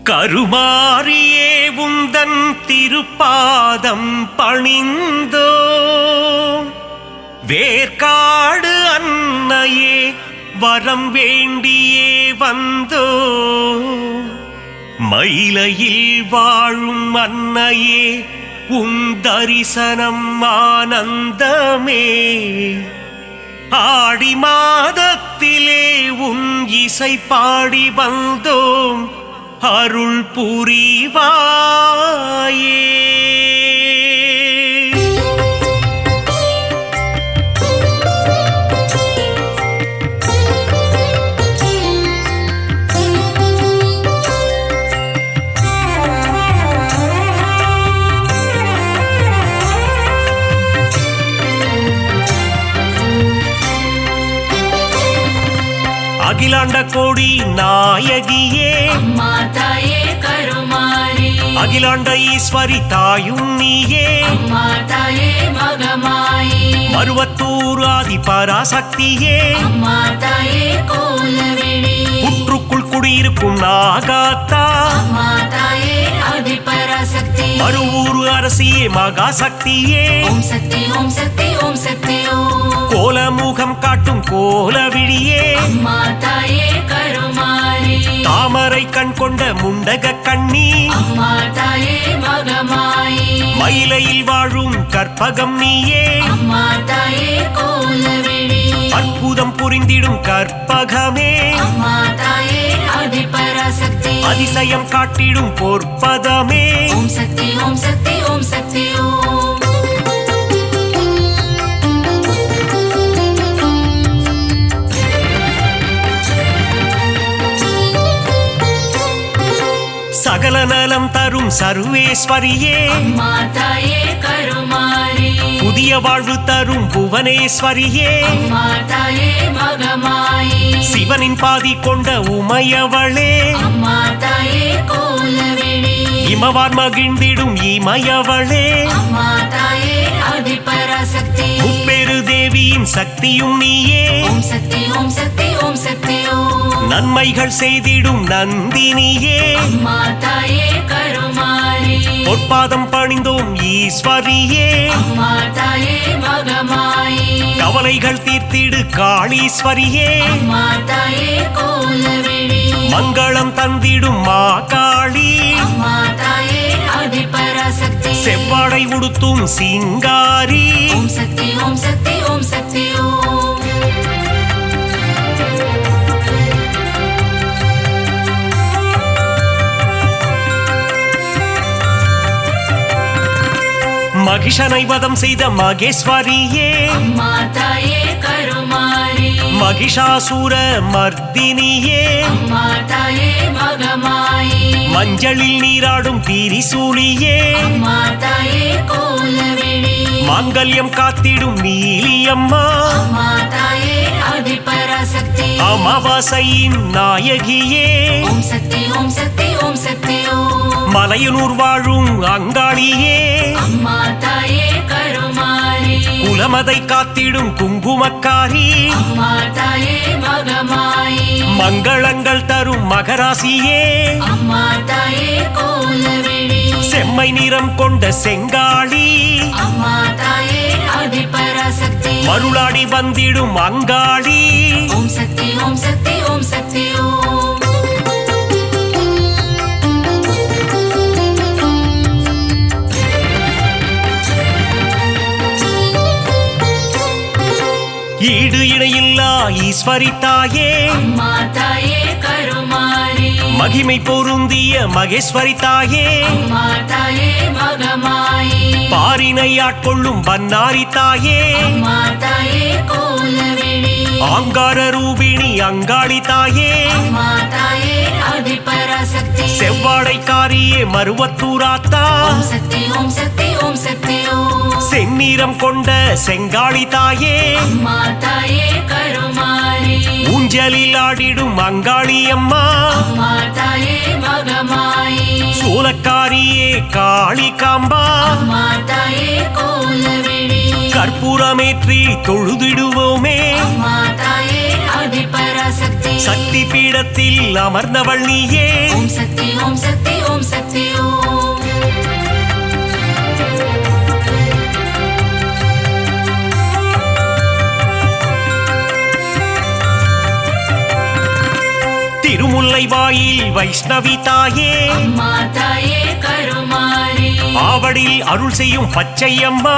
கருமாரியே உந்தன் திருப்பாதம் பணிந்தோ வேர்க்காடு அன்னையே வரம் வேண்டியே வந்தோ மயிலையில் வாழும் அன்னையே உன் தரிசனம் ஆனந்தமே ஆடி மாதத்திலே உன் இசை பாடி வந்தோம் அருள் புரிவாயே. அகிலாண்ட கோடி நாயகியே அம்மா தாயே கருமாரி, அகிலாண்ட ஈஸ்வரி தாயும் நீயே அம்மா தாயே மகமாயி, மருவத்தூர் ஆதி பராசக்தியே அம்மா தாயே கோலவிழி, புற்றுக்குள் குடியிருக்கும் நாகாத்தா அம்மா தாயே ஆதி பராசக்தி, மருவூர் அரசியே மகாசக்தியே ஓம் சக்தி ஓம் சக்தி ஓம் சக்தி ஓம், கோலமுகம் காட்டும் கோலவிழியே அம்மா தாயே கருமாரி, தாமரை கண் கொண்ட முண்டக கண்ணி, அம்மா தாயே மகமாயி, மயிலையில் வாழும் கற்பகம் நீயே அம்மா தாயே கோலவிழி, அற்புதம் புரிந்திடும் கற்பகமே அம்மா தாயே ஆதி பராசக்தி, அதிசயம் காட்டிடும் பொற்பதமே ஓம் சக்தி ஓம் சக்தி ஓம் சக்தி ஓம், சகல நலம் தரும் சர்வேஸ்வரியே அம்மா தாயே கருமாரி, புதிய வாழ்வு தரும் புவனேஸ்வரியே அம்மா தாயே மகமாயி, சிவனின் பாதி கொண்ட உமையவளே அம்மா தாயே கோலவிழி, இமவார் மகிழ்ந்திடும் இமயவளே அம்மா தாயே ஆதி பராசக்தி, முப்பெரு தேவியின் சக்தியும் நீயே ஓம் சக்தி ஓம் சக்தி ஓம் சக்தி ஓம், நன்மைகள் செய்திடும் நந்தினியே அம்மா தாயே கருமாரி, பொற்பாதம் பணிந்தோம் ஈஸ்வரியே அம்மா தாயே மகமாயி, கவலைகள் தீர்த்திடு காளீஸ்வரியே அம்மா தாயே கோலவிழி, மங்களம் தந்திடும் மாகாளி அம்மா தாயே ஆதி பராசக்தி, செவ்வாடை உடுத்தும் சிங்காரி ஓம் சக்தி ஓம் சக்தி ஓம் சக்தி ஓம், மகிஷனை வதம் செய்த மகேஸ்வரியே அம்மா தாயே கருமாரி, மகிஷாசூர மர்தினியே அம்மா தாயே மகமாயி, மஞ்சளில் நீராடும் திரிசூலியே அம்மா தாயே கோலவிழி, மாங்கல்யம் காத்திடும் நீலியம்மா அம்மா தாயே ஆதி பராசக்தி, அமாவாசையின் நாயகியே ஓம் சக்தி ஓம் சக்தி ஓம் சக்தி ஓம், மலையனூர் வாழும் அங்காளியே அம்மா தாயே கருமாரி, குலமதை காத்திடும் குங்குமக்காரி அம்மா தாயே மகமாயி, மங்களங்கள் தரும் மகராசியே அம்மா தாயே கோலவிழி, செம்மை நிறம் கொண்ட செங்காளி அம்மா தாயே ஆதி பராசக்தி, மருளாடி வந்திடும் அங்காளி ஓம் சக்தி ஓம் சக்தி ஓம் சக்தி ஓம், ஈடு இணையில்லா ஈஸ்வரி தாயே அம்மா தாயே கருமாரி, மகிமை பொருந்திய மகேஸ்வரி தாயே அம்மா தாயே மகமாயி, பாரினை ஆட்கொள்ளும் பன்னாரி தாயே அம்மா தாயே கோலவிழி, ஆங்கார ரூபிணி அங்காளி தாயே அம்மா தாயே ஆதி பராசக்தி, செவ்வாடைக்காரியே மருவத்தூராத்தா ஓம் சக்தி ஓம் சக்தி ஓம் சக்தி ஓம், செந்நிறம் கொண்ட செங்காளி தாயே அம்மா தாயே கருமாரி, ஊஞ்சலில் ஆடிடும் அங்காளி அம்மா அம்மா தாயே மகமாயி, சூலக்காரியே காளி காம்பா அம்மா தாயே கோலவிழி, கற்பூரமேற்றி தொழுதிடுவோமே அம்மா தாயே ஆதி பராசக்தி, சக்தி பீடத்தில் அமர்ந்தவள் நீயே ஓம் சக்தி ஓம் சக்தி தில்லைவாயில் வைஷ்ணவி தாயே அம்மா தாயே கருமாரி ஆவடில் அருள் செய்யும் பச்சையம்மா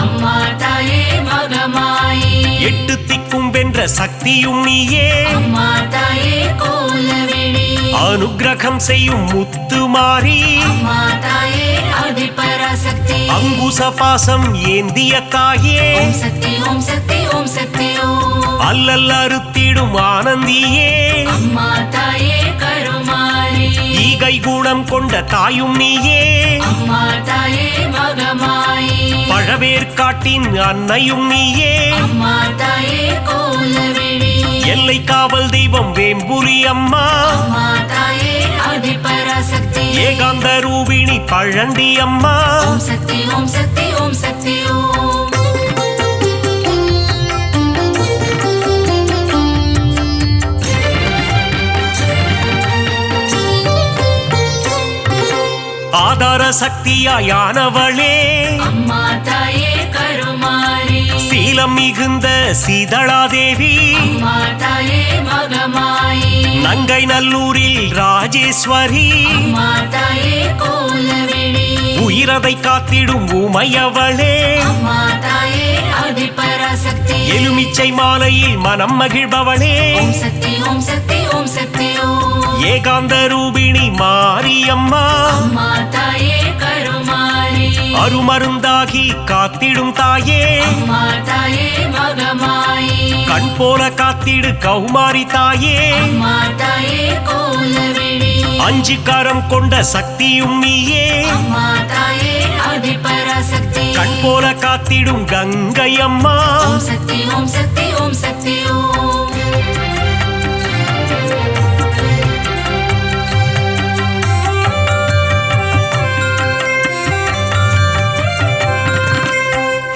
அம்மா தாயே மகமாயி எட்டு திக்கும் வென்ற சக்தியும் நீயே அம்மா தாயே கோலவிழி அனுக்கிரகம் செய்யும் முத்துமாரி அம்மா தாயே ஆதிபராசக்தி அங்குச பாசம் ஏந்திய தாயே ஓம் சக்தி ஓம் சக்தி ஓம் சக்தி ஓம் அல்லல் அறுத்திடும் ஆனந்தியே அம்மா தாயே கருமாரி ஈகை குணம் கொண்ட தாயும் நீயே அம்மா தாயே மகமாயி பழவேற்காட்டின் அன்னையும் நீயே அம்மா தாயே கோலவிழி எல்லை காவல் தெய்வம் வேம்புரி அம்மா அம்மா தாயே ஆதிபராசக்தி ஏகாந்த ரூபிணி பழண்டி அம்மா ஓம் சக்தி ஓம் சக்தி ஓம் சக்தி ஓம் ஆதார சக்தியாயானவளே அம்மா தாயே கருமாரி சீலம் மிகுந்த சீதளாதேவி அம்மா தாயே மகமாயி நங்கை நல்லூரில் ராஜேஸ்வரி அம்மா தாயே கோலவிழி உயிரதை காத்திடும் உமையவளே அம்மா தாயே ஆதிபராசக்தி எலுமிச்சை மாலையில் மனம் மகிழ்பவளே ஓம் சக்தி ஓம் சக்தி ஓம் சக்தி ஓம் ஏகாந்த ரூபிணி மாரியம்மா அம்மா தாயே கருமாரி அருமருந்தாகி காத்திடும் தாயே அம்மா தாயே மகமாயி கண் போல காத்திடு கௌமாரி தாயே அம்மா தாயே கோலவிழி அஞ்சு கரம் கொண்ட சக்தியும் நீயே அம்மா தாயே ஆதிபராசக்தி கண் போல காத்திடும் கங்கை அம்மா ஓம் சக்தி ஓம் சக்தி ஓம் சக்தி ஓம்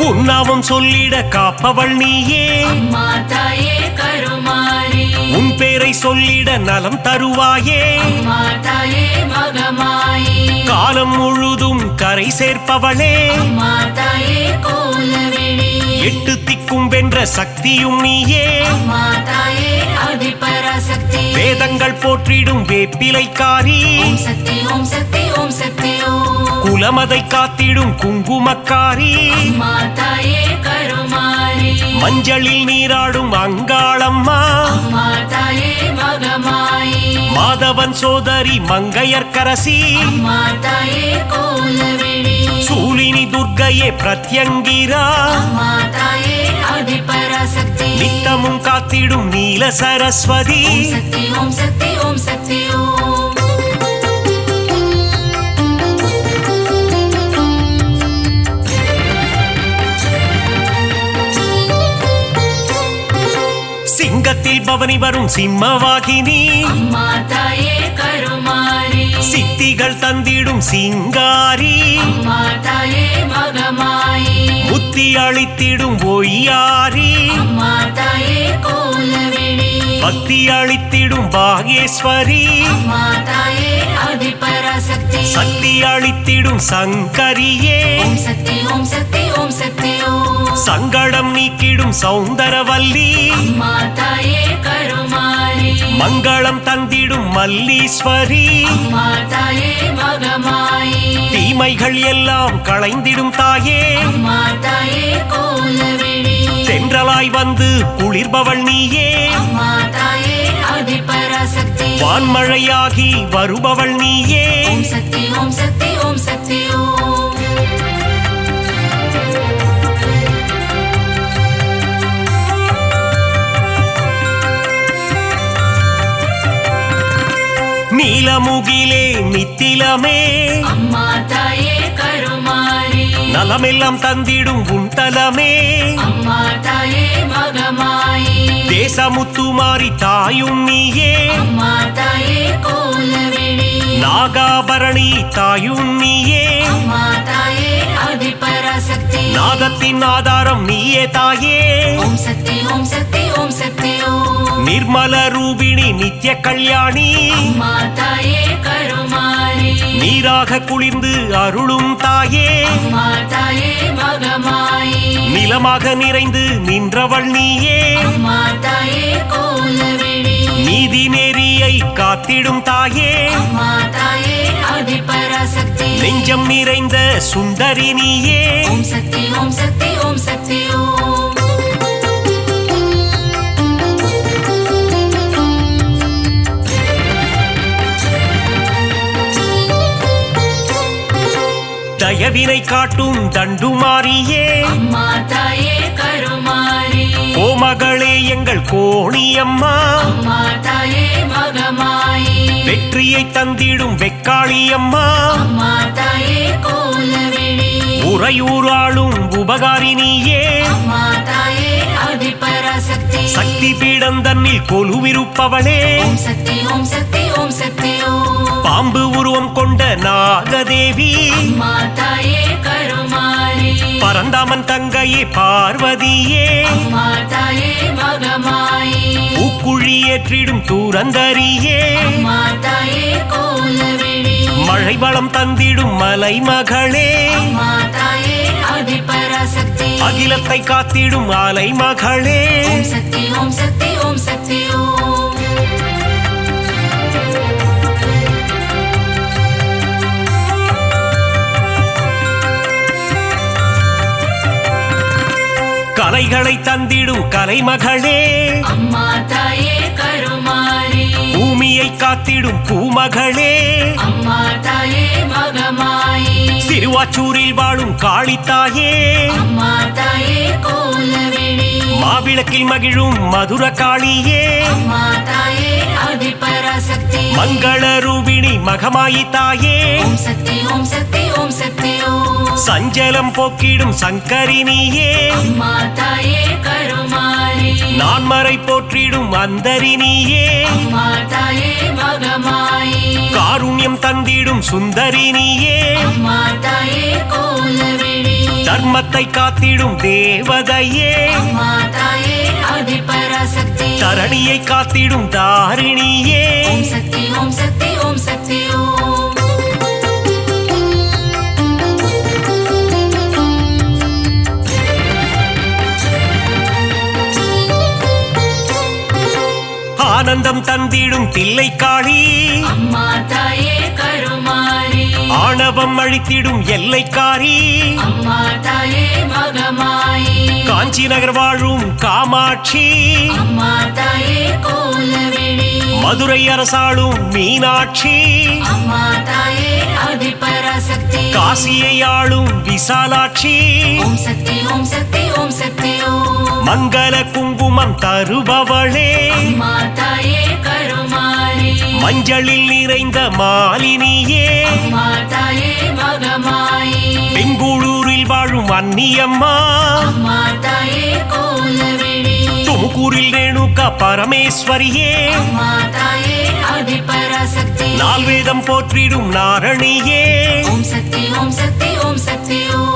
உன்னாமம் சொல்லிட காப்பவள் நீயே அம்மா தாயே கருமாரி உன் பேரை சொல்லிட நலம் தருவாயே அம்மா தாயே மகமாயி காலம் முழுதும் கரை சேர்ப்பவளே அம்மா தாயே கோலவிழி எட்டு திக்கும் வென்ற சக்தியும் நீயே அம்மா தாயே ஆதிபராசக்தி வேதங்கள் போற்றிடும் வேப்பிலைக்காரி ஓம் சக்தி ஓம் சக்தி ஓம் சக்தி ஓம் குலமதை காத்திடும் குங்குமக்காரி அம்மா தாயே கருமாரி மஞ்சளில் நீராடும் அங்காளம்மா அம்மா தாயே மகமாயி மாதவன் சோதரி மங்கையர்க்கரசி அம்மா தாயே கோலவிழி சூலினி துர்க்கையே பிரத்யங்கிரா அம்மா தாயே ஆதிபராசக்தி நித்தமும் காத்திடும் நீல சரஸ்வதி ஓம் சக்தி ஓம் சக்தி ஓம் சக்தி ஓம் சிங்கத்தில் பவனி வரும் சிம்மவாகினி அம்மா தாயே கருமாரி சித்திகள் தந்திடும் சிங்காரி அம்மா தாயே மகமாயி புத்தி அளித்திடும் ஒய்யாரி அம்மா தாயே கோலவிழி பக்தி அளித்திடும் பாகேஸ்வரி அம்மா தாயே ஆதிபராசக்தி சக்தி அளித்திடும் சங்கரியே ஓம் சக்தி ஓம் சக்தி ஓம் சக்தி ஓம் சங்கடம் நீக்கிடும் சௌந்தரவல்லி அம்மா தாயே கருமாரி மங்களம் தந்திடும் மல்லீஸ்வரி அம்மா தாயே மகமாயி தீமைகள் எல்லாம் களைந்திடும் தாயே அம்மா தாயே கோலவிழி தென்றலாய் வந்து குளிர்பவள் நீயே அம்மா தாயே ஆதிபராசக்தி வான்மழையாகி வருபவள் நீயே ஓம் சக்தி ஓம் சக்தி ஓம் சக்தி ஓம் நீலமுகிலே நித்திலமே அம்மா தாயே கருமாரி நலமெல்லாம் தந்திடும் உன்தலமே அம்மா தாயே மகமாயி தேசமுத்துமாரி தாயும் நீயே அம்மா தாயே கோலவிழி நாகாபரணி தாயும் நீயே அம்மா தாயே ஆதிபராசக்தி நாதத்தின் ஆதாரம் நீயே தாயே ஓம் சக்தி ஓம் சக்தி ஓம் சக்தி ஓம் நிர்மல ரூபிணி நித்ய கல்யாணி அம்மா தாயே கருமாரி நீராக குளிர்ந்து அருளும் தாயே அம்மா தாயே மகமாயி நிலமாக நிறைந்து நின்றவள் நீயே அம்மா தாயே கோலவிழி நீதி நெறியை காத்திடும் தாயே அம்மா தாயே ஆதிபராசக்தி நெஞ்சம் நிறைந்த சுந்தரி நீயே ஓம் சக்தி ஓம் சக்தி ஓம் சக்தி ஓம் தயவினை காட்டும் தண்டுமாரியே அம்மா தாயே கருமாரி கோமகளே எங்கள் கோணியம்மா அம்மா தாயே மகமாயி வெற்றியை தந்திடும் வெக்காளியம்மா அம்மா தாயே கோலவிழி உறையூராளும் உபகாரினியே அம்மா தாயே ஆதிபராசக்தி சக்தி பீடம் தன்னில் கொலுவிருப்பவளே ஓம் சக்தி ஓம் சக்தி ஓம் சக்தி ஓம் பாம்பு உருவம் கொண்ட நாகதேவி அம்மா தாயே கருமாரி பரந்தாமன் தங்கையே பார்வதியே அம்மா தாயே மகமாயி பூக்குழி ஏற்றிடும் தூரந்தரியே அம்மா தாயே கோலவிழி மழை வளம் தந்திடும் மலைமகளே அம்மா தாயே ஆதிபராசக்தி அகிலத்தை காத்திடும் அலைமகளே ஓம் சக்தி ஓம் சக்தி ஓம் சக்தி ஓம் கலைகளை தந்திடும் கலைமகளே அம்மா தாயே கருமாரி பூமியை காத்திடும் பூமகளே அம்மா தாயே மகமாயி சிறுவாச்சூரில் வாழும் காளித்தாயே அம்மா தாயே கோலவிழி மாவிளக்கில் மகிழும் மதுர காளியே அம்மா தாயே ஆதிபராசக்தி மங்கள ரூபிணி மகமாயி தாயே ஓம் சக்தி ஓம் சக்தி ஓம் சக்தி ஓம் சஞ்சலம் போக்கிடும் சங்கரினியே அம்மா தாயே கருமாரி நான்மறை போற்றிடும் அந்தரினியே அம்மா தாயே மகமாயி காருண்யம் தந்திடும் சுந்தரினியே அம்மா தாயே கோலவிழி தர்மத்தை காத்திடும் தேவதையே அம்மா தாயே ஆதிபராசக்தி தரணியை காத்திடும் தாரிணியே ஓம் சக்தி ஓம் சக்தி ஓம் சக்தி ஓம் ஆனந்தம் தந்திடும் தில்லைக்காளி அம்மா தாயே கருமாரி ஆணவம் அழித்திடும் எல்லைக்காரி அம்மா தாயே மகமாயி காஞ்சி நகர் வாழும் காமாட்சி அம்மா தாயே கோலவிழி மதுரை அரசாளும் மீனாட்சி அம்மா தாயே ஆதிபராசக்தி காசியை ஆளும் விசாலாட்சி ஓம் சக்தி ஓம் சக்தி ஓம் சக்தி ஓம் மங்கள குங்குமம் தருபவளே அம்மா தாயே கருமாரி மஞ்சளில் நிறைந்த மாலினியே அம்மா தாயே மகமாயி பெங்களூரில் வாழும் அன்னியம்மா அம்மா தாயே கோலவிழி துமுக்கூரில் ரேணுகா பரமேஸ்வரியே அம்மா தாயே ஆதிபராசக்தி நால்வேதம் போற்றிடும் நாரணியே ஓம் சக்தி ஓம் சக்தி ஓம் சக்தி ஓம்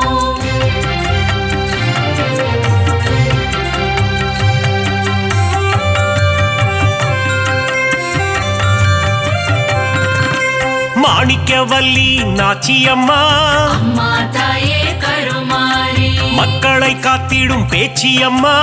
மாணிக்கவல்லி நாச்சியம்மா அம்மா தாயே கருமாரி மக்களை காத்திடும் பேச்சியம்மா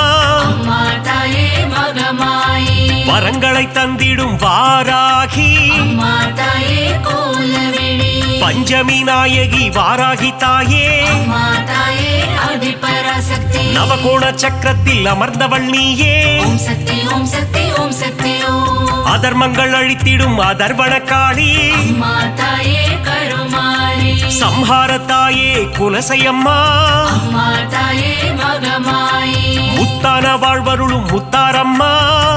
அம்மா தாயே மகமாயி வரங்களை தந்திடும் வாராகி அம்மா தாயே கோலவிழி பஞ்சமி நாயகி வாராகி தாயே அம்மா தாயே ஆதிபராசக்தி நவகோண சக்கரத்தில் அமர்ந்தவள் நீயே ஓம் சக்தி ஓம் சக்தி ஓம் சக்தி ஓம் அதர்மங்கள் அழித்திடும் அதர்வண காளி அம்மா தாயே கருமாரி சம்ஹார தாயே குலசையம்மா அம்மா தாயே மகமாயி முத்தான வாழ்வருளும் முத்தாரம்மா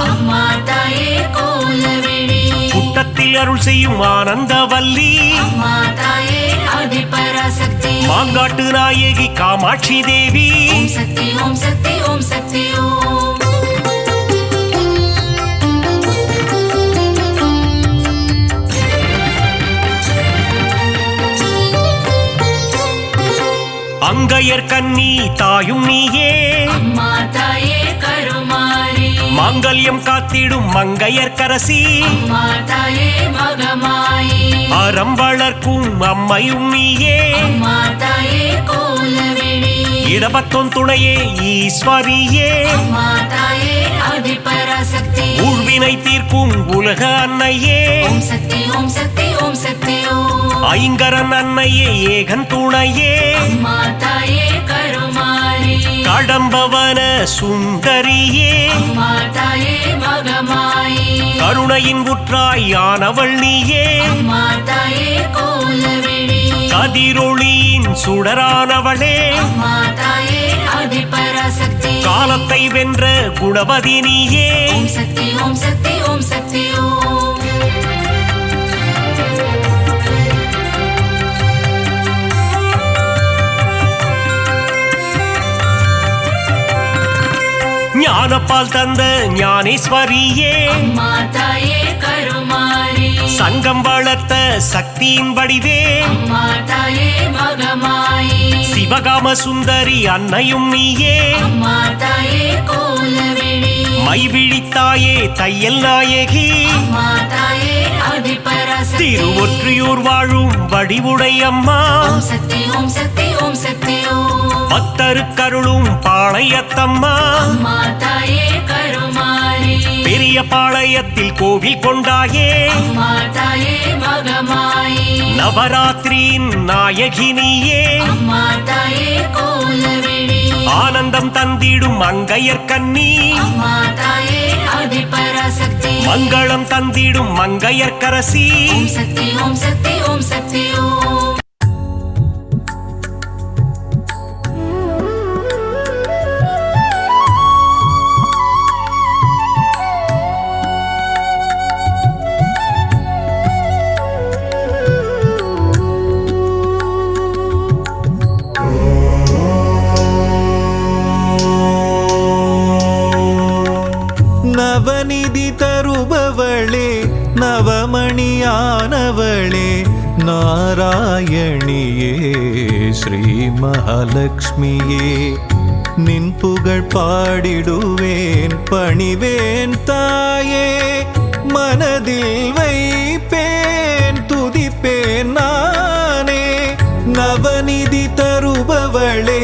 அம்மா தாயே கோலவிழி புட்டத்தில் அருள் செய்யும் ஆனந்தவல்லி அம்மா தாயே ஆதிபராசக்தி மாங்காட்டு நாயகி காமாட்சி தேவி ஓம் சக்தி ஓம் சக்தி ஓம் சக்தி ஓம் அங்கையர் கண்ணி தாயும் நீயே அம்மா தாயே கருமாரி மாங்கல்யம் காத்திடும் மங்கையர்க்கரசி அம்மா தாயே மகமாயி அறம் வளர்க்கும் அம்மையும் நீயே அம்மா தாயே கோலவிழி இடபத்தோன் துணையே ஈஸ்வரியே அம்மா தாயே ஆதிபராசக்தி ஊழ்வினை தீர்க்கும் உலக அன்னையே ஓம் சக்தி ஓம் சக்தி ஓம் சக்தி ஓம் ஐங்கரன் அன்னையே ஏகன் துணையே அம்மா தாயே கருமாரி கடம்பவன சுந்தரியே அம்மா தாயே மகமாயி கருணையின் உற்றாயானவள் நீயே அம்மா தாயே கோலவிழி கதிரொளியின் சுடரானவளே அம்மா தாயே ஆதிபராசக்தி காலத்தை வென்ற குணவதி நீயே ஓம் சக்தி ஓம் சக்தி ஓம் சக்தி ஓம் ஞானப்பால் தந்த ஞானேஸ்வரியே அம்மா தாயே கருமாரி சங்கம் வளர்த்த சக்தியின் வடிவே அம்மா தாயே மகமாயி சிவகாம சுந்தரி அன்னையும் நீயே அம்மா தாயே கோலவிழி மைவிழித்தாயே தையல் நாயகி அம்மா தாயே ஆதிபராசக்தி திருவொற்றியூர் வாழும் வடிவுடை அம்மா ஓம் சக்தி ஓம் சக்தி ஓம் சக்தி ஓம் பக்தருக்கருளும் பாளையத்தம்மா அம்மா தாயே கருமாரி பெரிய பாளையத்தில் கோவில் கொண்டாயே அம்மா தாயே மகமாயி நவராத்திரியின் நாயகினியே அம்மா தாயே கோலவிழி ஆனந்தம் தந்திடும் மங்கையர் கண்ணி அம்மா தாயே ஆதிபராசக்தி மங்களம் தந்திடும் மங்கையர்க்கரசி ஓம் சக்தி ஓம் சக்தி ஓம் சக்தி ஓம் நவநிதி தருபவளே நவமணியானவளே நாராயணியே ஸ்ரீ மகாலட்சுமியே நின் புகழ் பாடிடுவேன் பணிவேன் தாயே மனதில் வைப்பேன் துதிப்பேன் நானே நவநிதி தருபவளே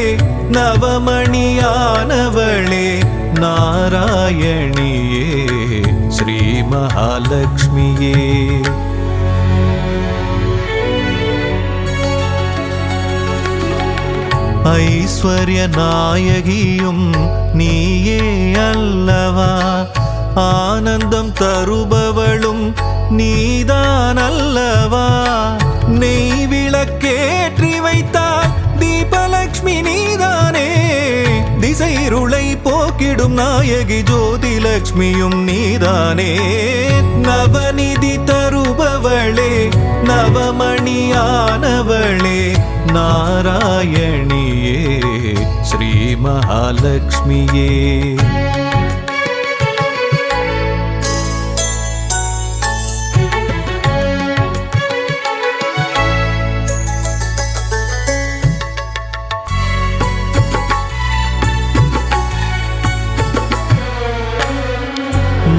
நவமணியானவளே நாராயணியே ஸ்ரீ மகாலட்சுமியே ஐஸ்வர்ய நாயகியும் நீயே அல்லவா ஆனந்தம் தருபவளும் நீதான் அல்லவா நெய் விளக்கேற்றி வைத்தால் தீபலட்சுமி நீதானே திசைருளை போக்கிடும் நாயகி ஜோதி லட்சுமியும் நீதானே நவநிதி தருபவளே நவமணியானவளே நாராயணியே ஸ்ரீ மகாலட்சுமியே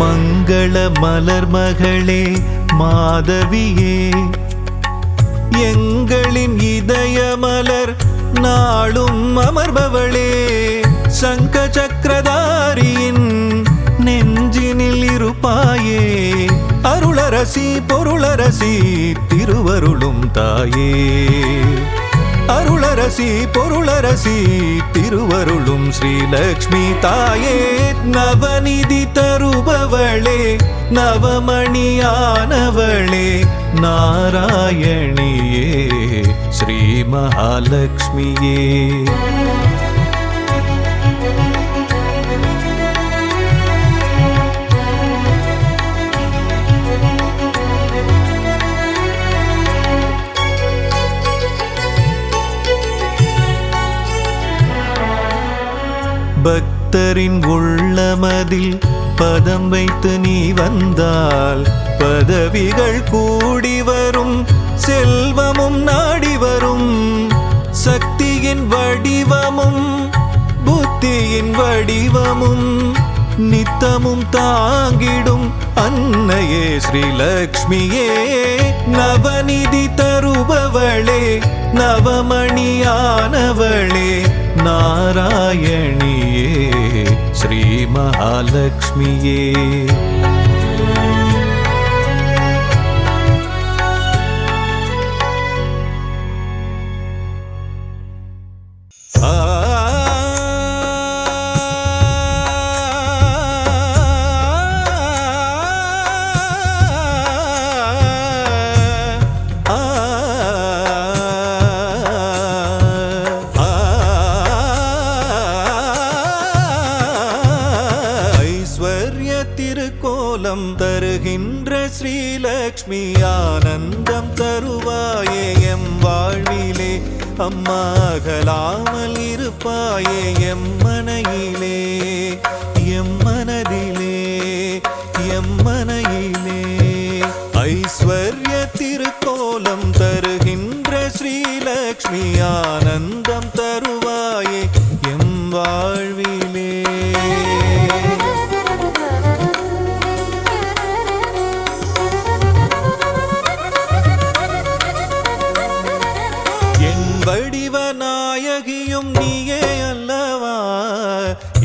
மங்கள மலர் மகளே மாதவியே எங்களின் இதய மலர் நாளும் அமர்பவளே சங்க சக்கரதாரியின் நெஞ்சினில் இருப்பாயே அருளரசி பொருளரசி திருவருளும் தாயே அருளரசி பொருளரசி திருவருளும் ஸ்ரீலக்ஷ்மி தாயே நவநிதி தருபவளே நவமணியானவளே நாராயணியே ஸ்ரீ மகாலட்சுமியே பக்தரின் உள்ளமதில் பதம் வைத்து நீ வந்தால் பதவிகள் கூடி வரும் செல்வமும் நாடி வரும் சக்தியின் வடிவமும் புத்தியின் வடிவமும் நித்தமும் தாங்கிடும் அன்னையே ஸ்ரீலக்ஷ்மியே, நவநிதி தருபவளே, நவமணியானவளே, நாராயணியே, ஸ்ரீ மகாலட்சுமியே. திருக்கோலம் தருகின்ற ஸ்ரீலக்ஷ்மி, ஆனந்தம் தருவாயே எம் வாழ்விலே, அம்மா அகலாமல் இருப்பாயே எம் மனையிலே, எம் மனதிலே, எம் மனையிலே. ஐஸ்வர்ய திருக்கோலம் தருகின்ற ஸ்ரீலக்ஷ்மி, ஆனந்தம் தருவாயே எம் வாழ்விலே. வடிவநாயகியும் நீயே அல்லவா,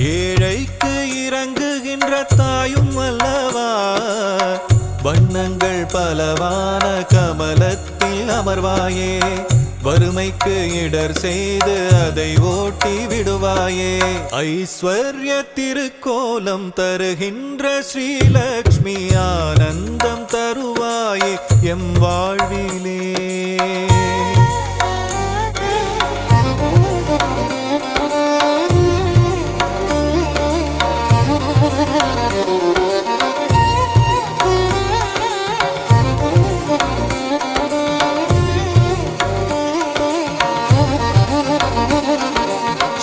ஏழைக்கு இறங்குகின்ற தாயும் அல்லவா, வண்ணங்கள் பலவான கமலத்தில் அமர்வாயே, வறுமைக்கு இடர் செய்து அதை ஓட்டி விடுவாயே. ஐஸ்வர்ய திருக்கோலம் தருகின்ற ஸ்ரீலக்ஷ்மி, ஆனந்தம் தருவாயே எம் வாழ்விலே.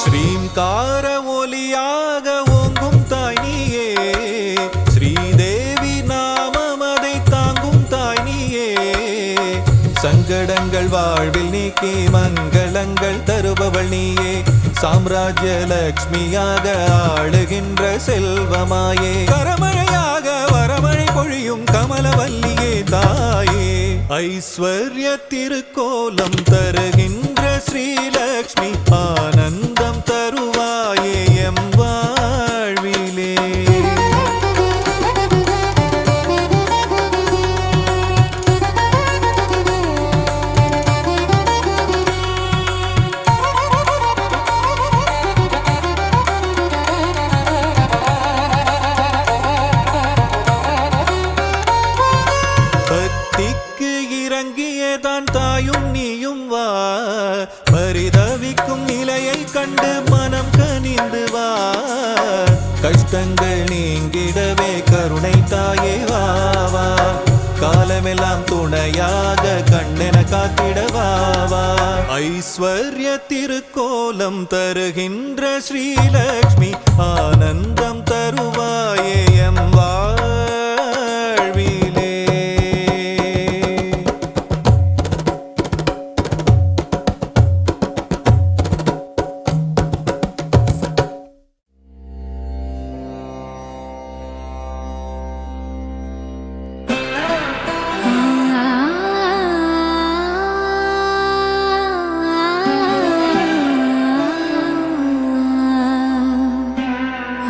ஸ்ரீங்கார ஒலியாக ஓங்கும் தாய் நீயே, ஸ்ரீதேவி நாமம் அதை தாங்கும் தாய் நீயே, சங்கடங்கள் வாழ்வில் நீக்கி மங்களங்கள் தருபவள் நீயே, சாம்ராஜ்ய லக்ஷ்மியாக ஆளுகின்ற செல்வமாயே, கரமழையாக வரமழை பொழியும் கமலவல்லியே தாயே. ஐஸ்வர்ய திருக்கோலம் தருகின்ற ஸ்ரீலக்ஷ்மி, ஆனந்தம் தருவாயே எம் வாழ்விலே. பக்திக்கு இறங்கியதான் தாயும் நீயும் வா, பரிதவிக்கும் நிலையை கண்டு மனம் கனிந்து வா, கஷ்டங்கள் நீங்கிடவே கருணை தாயே வா வா, காலமெல்லாம் துணையாக கண்ணென காத்திடவா வா. ஐஸ்வர்ய திருக்கோலம் தருகின்ற ஸ்ரீலக்ஷ்மி, ஆனந்தம் தருவாயே எம் வாழ்விலே.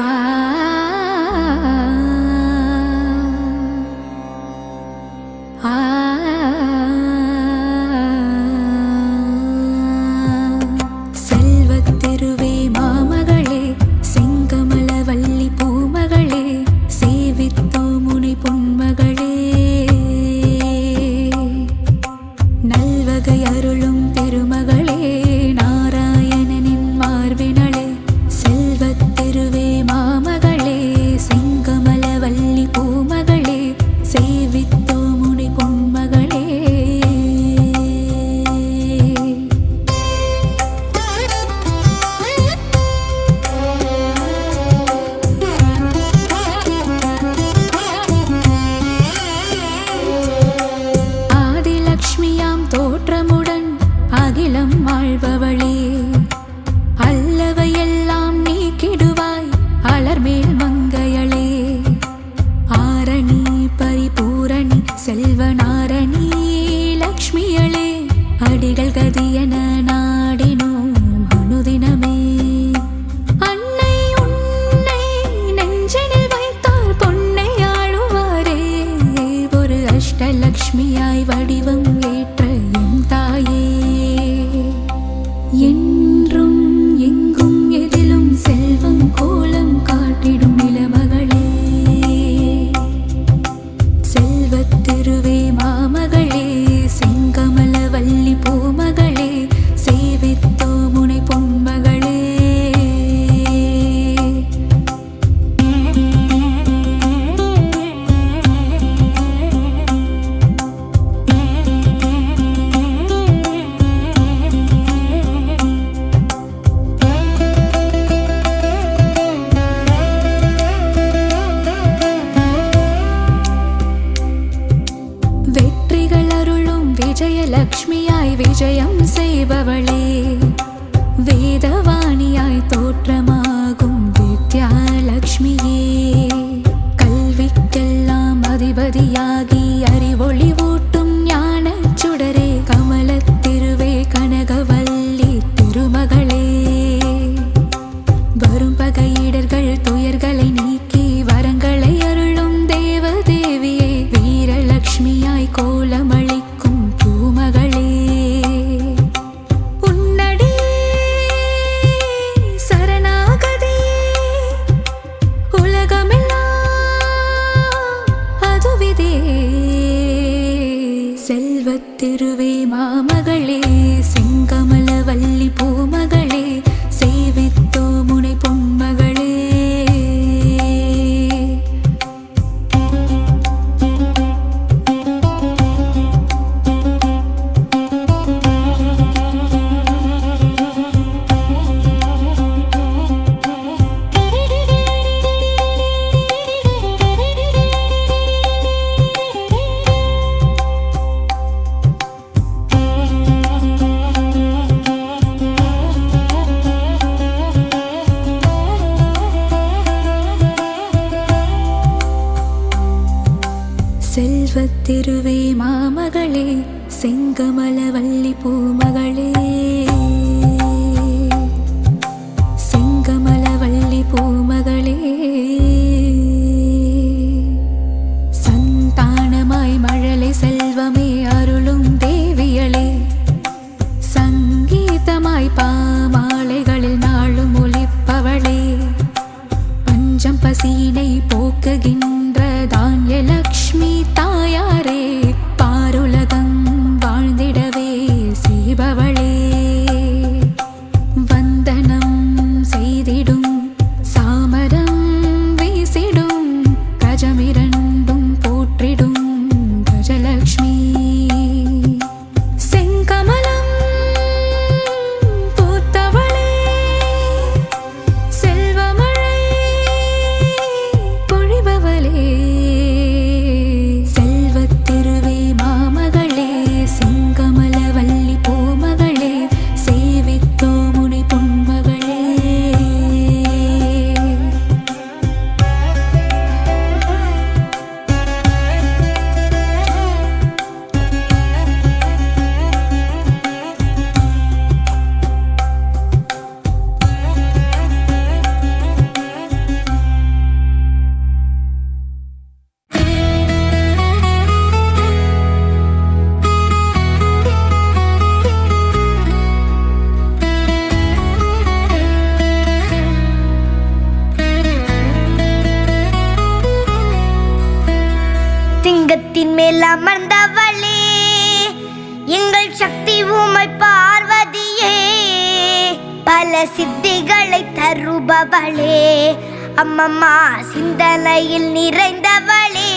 ah அடிகள் கதியன நாடினோம் அனுதினமே. அன்னை உன்னை நெஞ்சினில் வைத்தால் பொன்னை ஆளுவாரே. ஒரு அஷ்டலக்ஷ்மியாய் வடிவம் ஏற்ற என் தாயே, என்றும் எங்கும் எதிலும் செல்வம் கோலம் காட்டிடும் நிலமகளே. செல்வத்திருவே மாமகளே, செங்கமல வள்ளி பூமகளே, சேவித்தோ முனை பொன்மகளே. வெற்றிகள் அருளும் விஜயலக்ஷ்மியாய் விஜயம் செய்பவளே. வேதவாணியாய் தோற்றமாகும் வித்யாலக்ஷ்மியே. கல்விக்கெல்லாம் அதிபதியாகி அறிவொளி ஊட்டும் ஞானச் சுடரே. கமலத்திருவே கனகவல்லி திருமகளே. வரும் பகையிடர்கள் துயர்களை நீக்கி வரங்களை அருளும் தேவதேவியே. வீரலக்ஷ்மியாய் கோலமளிக்கும் பூமகளே. உன்னடி சரணாகதி உலகமெல்லாம் அதுவிதே. செல்வத்திருவே மாமகளே, செங்கமல வள்ளி பூமகளே, சேவித்தோ முனை பொன்மகளே. செல்வத்திருவே மாமகளே, செங்கமல வள்ளி பூமகளே. செங்கமல வள்ளி பூமகளே. சந்தானமாய் மழலை செல்வமே அருளும் தேவியளே. சங்கீதமாய் பாமாலைகளில் நாளும் ஒலிப்பவளே. பஞ்சம் பசியினை போக்குகின்ற தான்யலக்ஷ்மி தாயாரே. பாருலகம் வாழ்ந்திடவே செய்பவளே. வந்தனம் செய்திடும் சாமரம் வீசிடும் கஜமிரண்டும் போற்றிடும் கஜலக்ஷ்மி. செங்கமலம் பூத்தவளே, செல்வமழை பொழிபவளே. செல்வத்திருவே மாமகளே, செங்கமல வள்ளி பூமகளே, சேவித்தோ முனை பொன்மகளே. சிங்கத்தின் மேல் அமர்ந்தவளே, எங்கள் சக்தி உமை பார்வதியே. பல சித்திகளை தருபவளே, அம்மம்மா சிந்தனையில் நிறைந்தவளே.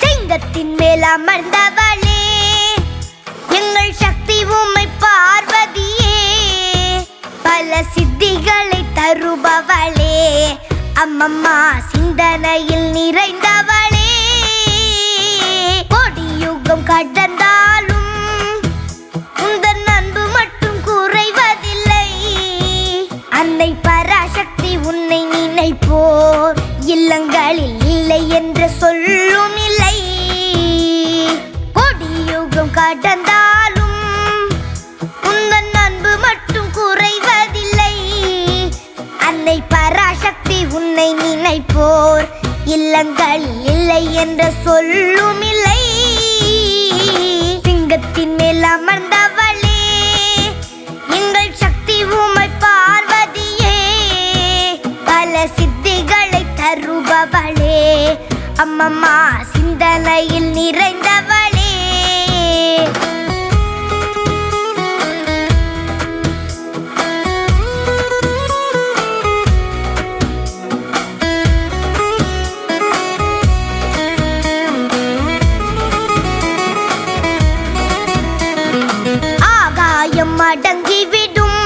சிங்கத்தின் மேல் அமர்ந்தவளே, எங்கள் சக்தி உமை பார்வதியே. பல சித்திகளை தருபவளே, அம்மம்மா சிந்தனையில் நிறைந்தவளே. கொடியுகம் கடந்தாலும் உந்தன் அன்பு மட்டும் குறைவதில்லை. அன்னை பராசக்தி உன்னை நினைப்போர் இல்லங்களில் இல்லை என்று சொல்லும் இல்லை. கொடியுகம் கடந்தாலும் நினைப்போர் இல்லங்களில் இல்லை என்ற சொல்லும் இல்லை. சிங்கத்தின் மேல் அமர்ந்தவளே எங்கள் சக்தி உமை பார்வதியே, பல சித்திகளை தருபவளே, அம்மம்மா சிந்தனையில் நிறைந்தவளே. அடங்கிவிடும்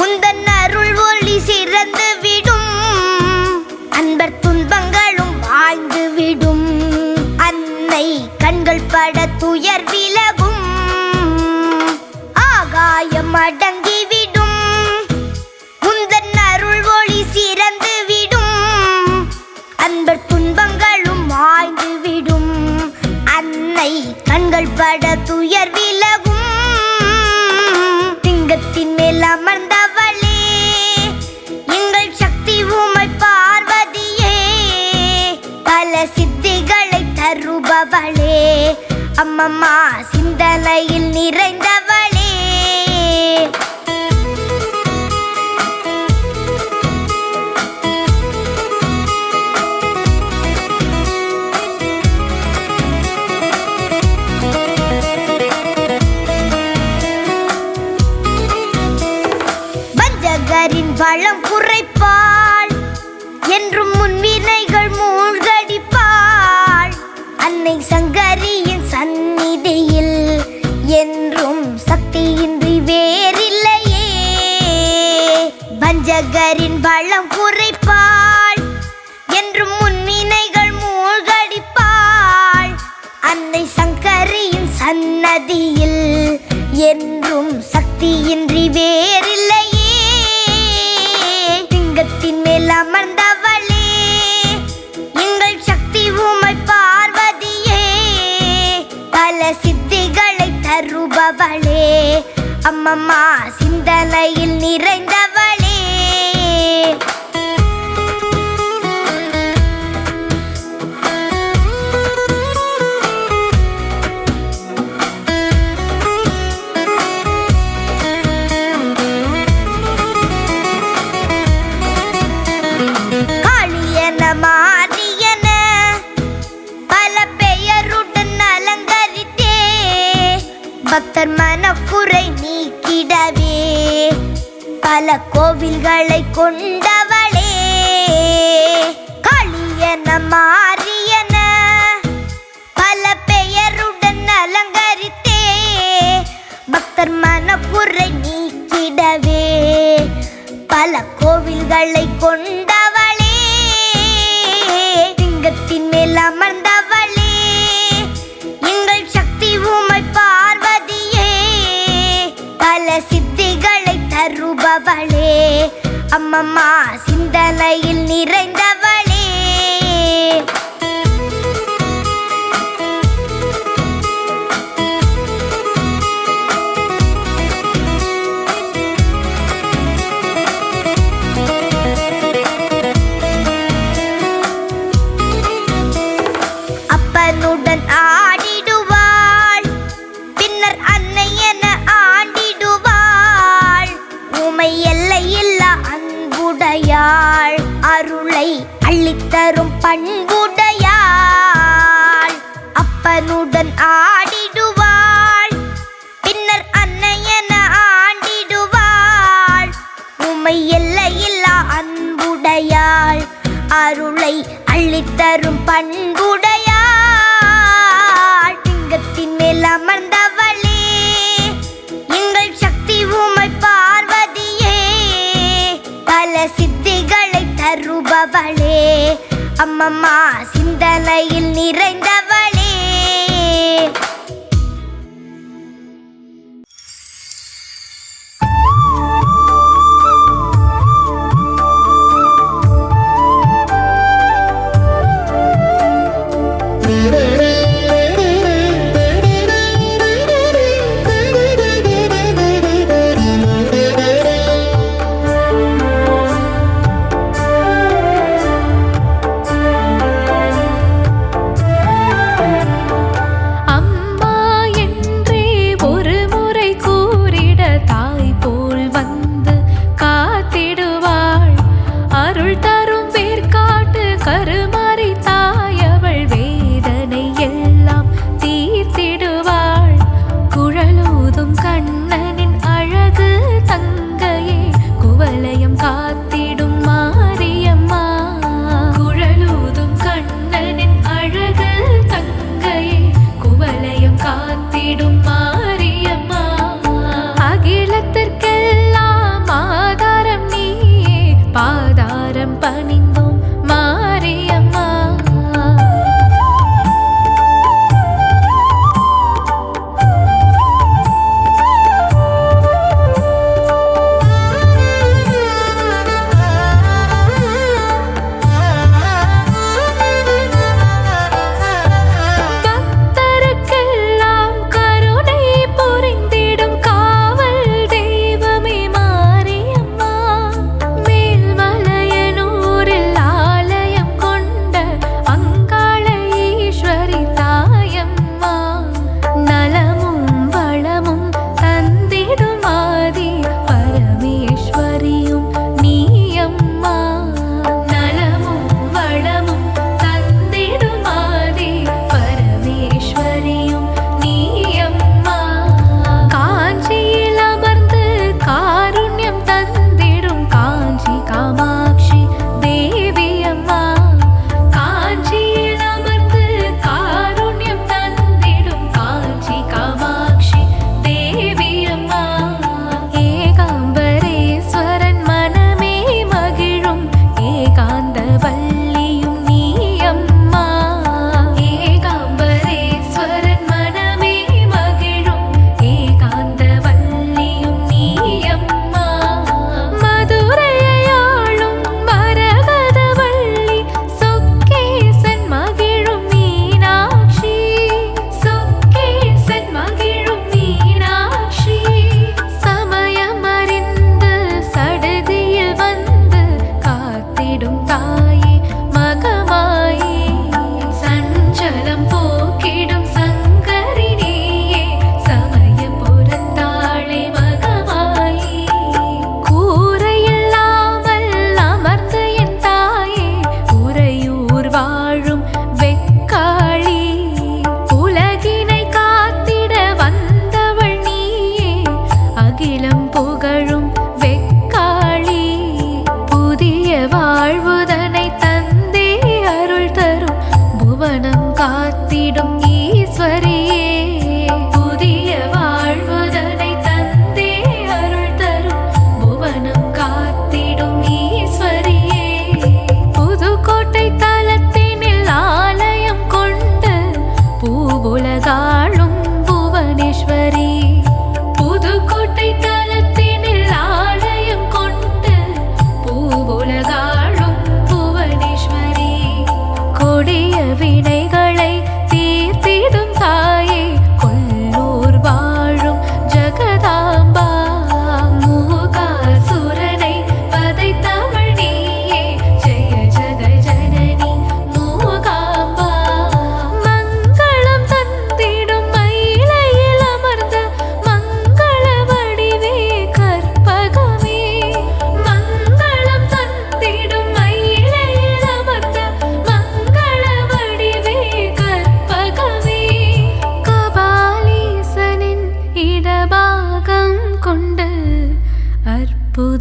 உந்தன் அருள் ஒளி சிறந்து விடும், அன்பர் துன்பங்களும் வாழ்ந்து விடும், அன்னை கண்கள் பட துயர் விலகும். ஆகாயம் அடங்கிவிடும் உந்தன் அருள் ஒளி சிறந்து விடும், அன்பர் துன்பங்களும் வாழ்ந்து விடும், அன்னை கண்கள் பட துயர் விலகும். சிங்கத்தின் மேல் அமர்ந்தவளே எங்கள் சக்தி உமை பார்வதியே, பல சித்திகளை தருபவளே, அம்மம்மா சிந்தனையில் நிறைந்தவளே. வளம் குறைப்பாள் என்றும் முன்வினைகள் மூழ்கடிப்பாள், அன்னை சங்கரியின் சந்நிதியில் என்றும் சக்தியின்றி வேறில்லையே. வஞ்சகரின் வளம் குறைப்பாள் என்றும் முன்வினைகள் மூழ்கடிப்பாள், அன்னை சங்கரியின் சன்னதியில் என்றும் சக்தியின்றி வேறில்லையே. சிங்கத்தின் மேல் அமர்ந்தவளே எங்கள் சக்தி உமை பார்வதியே, பல சித்திகளை தருபவளே, அம்மம்மா சிந்தனையில் நிறைந்தவளே. மாரியன பல பெயருடன் அலங்கரித்தே, பக்தர் மனக்குறை நீக்கிடவே பல கோவில்களை கொண்டவளே. காளியன மாரியன பல பெயருடன் அலங்கரித்தே, பக்தர் மனக்குறை நீக்கிடவே பல கோவில்களை கொண்டவளே. சிங்கத்தின் மேல் அமர்ந்தவளே எங்கள் சக்தி உமை பார்வதியே, பல சித்திகளை தருபவளே, அம்மம்மா சிந்தனையில் நிறைந்தவளே. அப்பனுடன் ஆடிடுவாள் பின்னர் அன்னை என ஆண்டிடுவாள், உமை எல்லையில்லா அன்புடையாள், அருளை அள்ளித்தரும் பண்புடையாள். அப்பனுடன் ஆடிடுவாள் பின்னர் அன்னை என ஆண்டிடுவாள், உமை எல்லையில்லா அன்புடையாள், அருளை அள்ளித்தரும் பண்புடையாள். சிங்கத்தின் மேல் அமர்ந்தவளே எங்கள் சக்தி உமை பார்வதியே, பல சித்திகளை தருபவளே, அம்மம்மா சிந்தனையில் நிறைந்தவளே.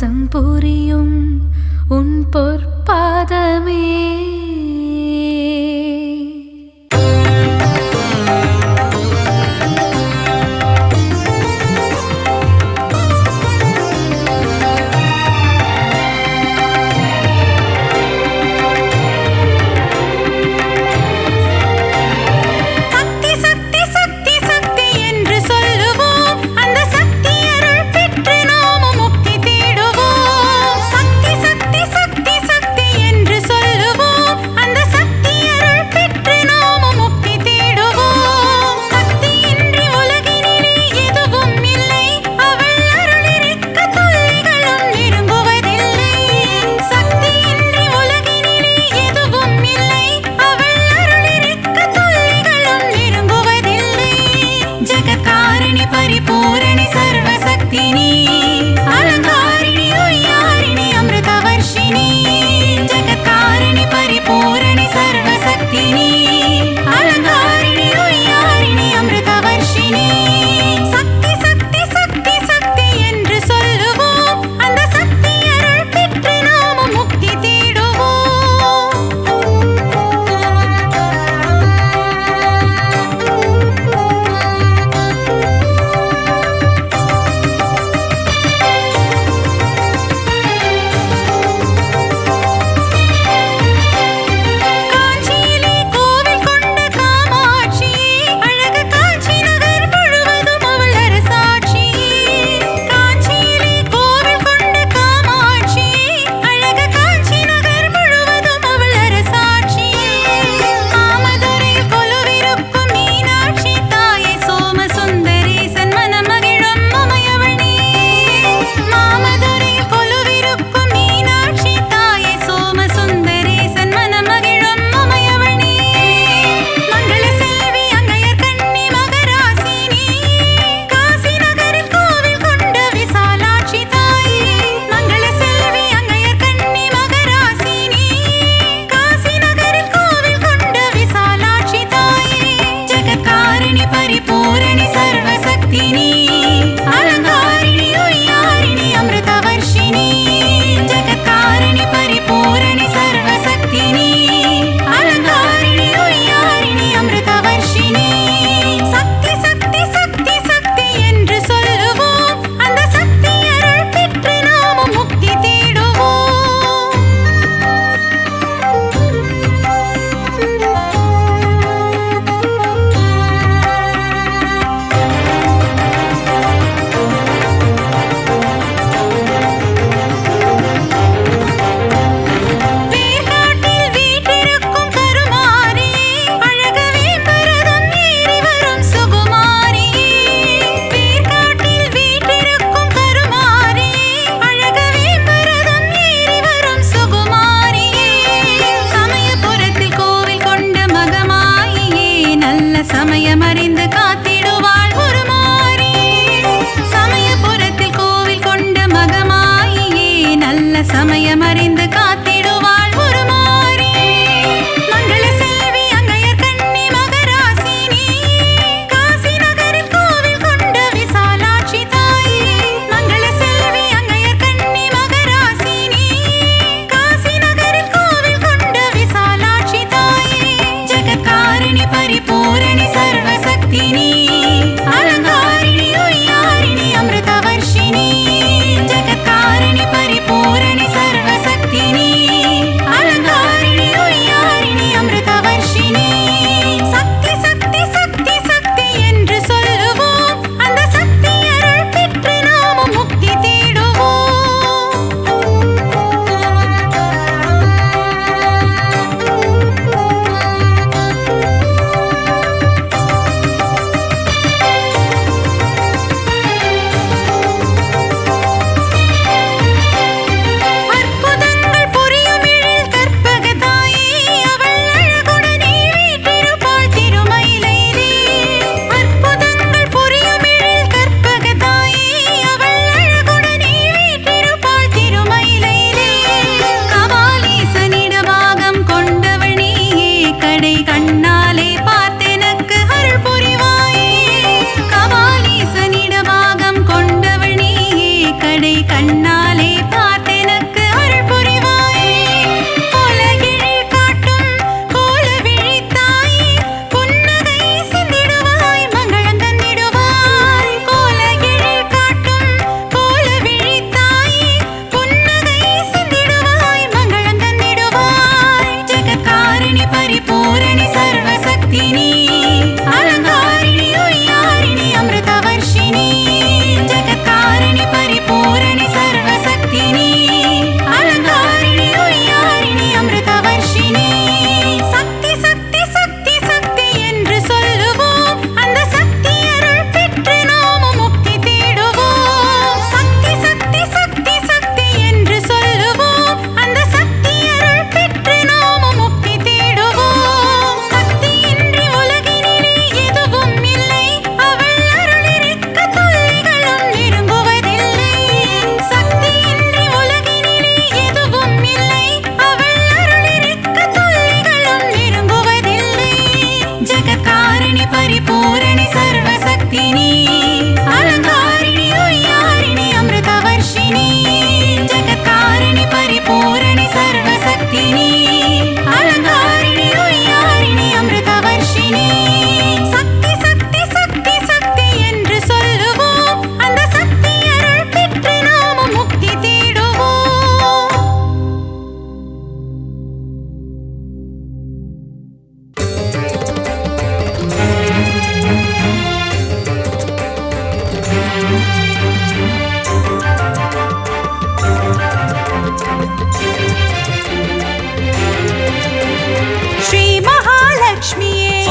அற்புதம் புரியும் உன் பொற்பாதமே. परिपूरणि सर्वशक्तिनी अलंकारिणि उय्यारिणि अमृतवर्षिणि जगत्कारिणि परिपूरणि सर्वशक्तिनी अलंकारिणि उय्यारिणि अमृतवर्षिणि சக்தி சக்தி சக்தி சக்தி என்று சொல்லுவோம் அந்த சக்தி அருள் பெற்று நாம முக்தி தேடுவோம்.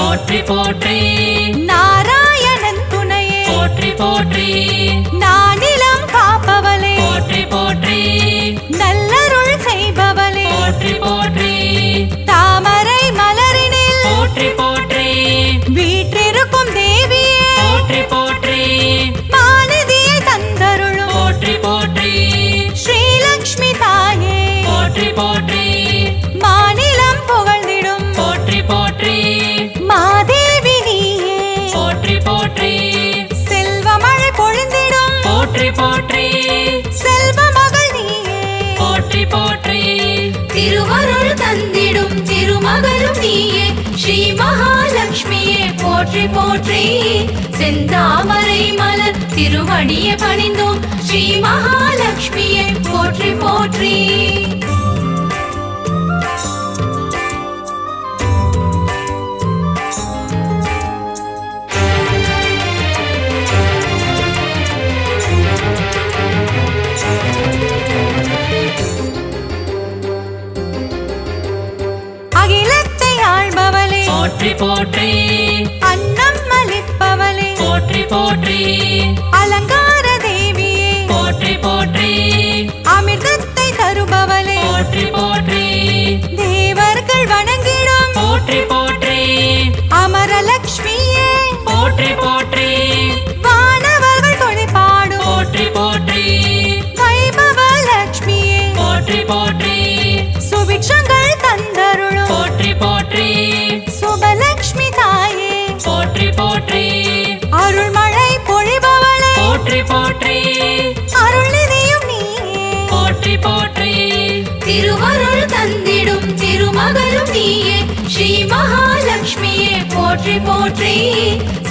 போற்றி போற்றி நாராயணன் துணையே போற்றி போற்றி நானிலம் காப்பவளே போற்றி போற்றி நல்லருள் செய்பவளே போற்றி போற்றி தாமரை மலரினில் போற்றி போற்றி வீற்றிருக்கும் தேவியே போற்றி போற்றி மாநிதியை தந்தருளும் போற்றி போற்றி ஸ்ரீலக்ஷ்மி தாயே போற்றி போற்றி மாநிலம் புகழ்ந்திடும் போற்றி போற்றி மாதேவி நீயே போற்றி போற்றி செல்வமழை பொழிந்திடும் போற்றி போற்றி செல்வ மகள் நீயே போற்றி போற்றி திருவருள் தந்திடும் திருமகளும் நீயே ஸ்ரீ மகாலட்சுமியே போற்றி போற்றி செந்தாமரை மலர் திருவடியை பணிந்தோம் ஸ்ரீ மகாலட்சுமியே போற்றி போற்றி அகிலத்தை ஆள்பவளே போற்றி போற்றி அன்னம் அளிப்பவளே போற்றி போற்றி அலங்கார தேவியே போற்றி போற்றி அமிர்தத்தை தருபவளே போற்றி போற்றி தேவர்கள் வணங்கிடும் போற்றி போற்றி அமரலக்ஷ்மியே போற்றி போற்றி வானவர்கள் தொழிப்பாடும் போற்றி போற்றி வைபவ லக்ஷ்மியே போற்றி போற்றி சுபிக்ஷங்கள் தந்தருளும் போற்றி போற்றி சுபலக்ஷ்மி தாயே போற்றி போற்றி அருள்மழை பொழிபவளே போற்றி போற்றி அருள்நிதியும் நீயே போற்றி போற்றி திருவருள் தந்திடும் திருமகளும் நீயே ஸ்ரீ மகாலட்சுமியே போற்றி போற்றி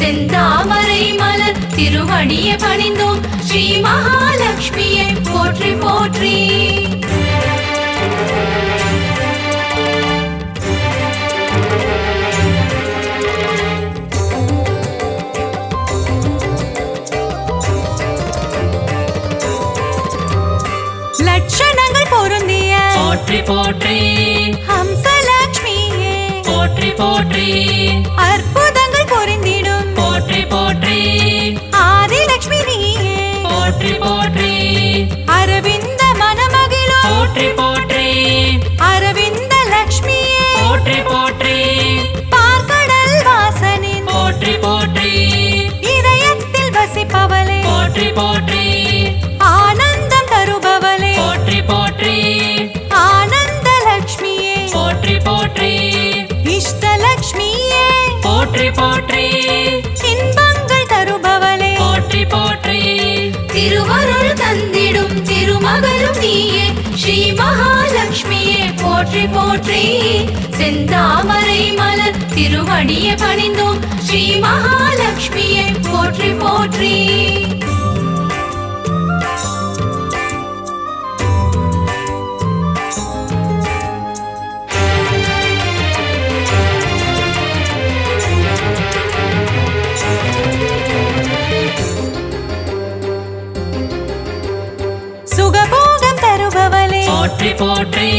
செந்தாமரை மலர் திருவடியை பணிந்தோம் ஸ்ரீ மகாலட்சுமியே போற்றி போற்றி லட்சணங்கள் பொருந்திய போற்றி போற்றி ஹம்சலக்ஷ்மியே போற்றி போற்றி அற்புதங்கள் புரிந்திடும் போற்றி போற்றி ஆதிலக்ஷ்மி நீயே போற்றி போற்றி அரவிந்த மனமகிழும் போற்றி போற்றி அரவிந்த லக்ஷ்மியே போற்றி போற்றி பார்க்கடல் வாசனின் போற்றி போற்றி இதயத்தில் வசிப்பவளே போற்றி போற்றி ஆனந்தம் தருபவளே போற்றி போற்றி ஆனந்த லக்ஷ்மியே போற்றி போற்றி இஷ்டலக்ஷ்மியே போற்றி போற்றி இன்பங்கள் தருபவளே போற்றி போற்றி திருவருள் தந்திடும் திருமகளும் நீயே ஸ்ரீ மகாலட்சுமியே போற்றி போற்றி செந்தாமரை மலர் திருவடியை பணிந்தோம் ஸ்ரீ மகாலட்சுமியே போற்றி போற்றி சுகபோகம் தருபவளே போற்றி போற்றி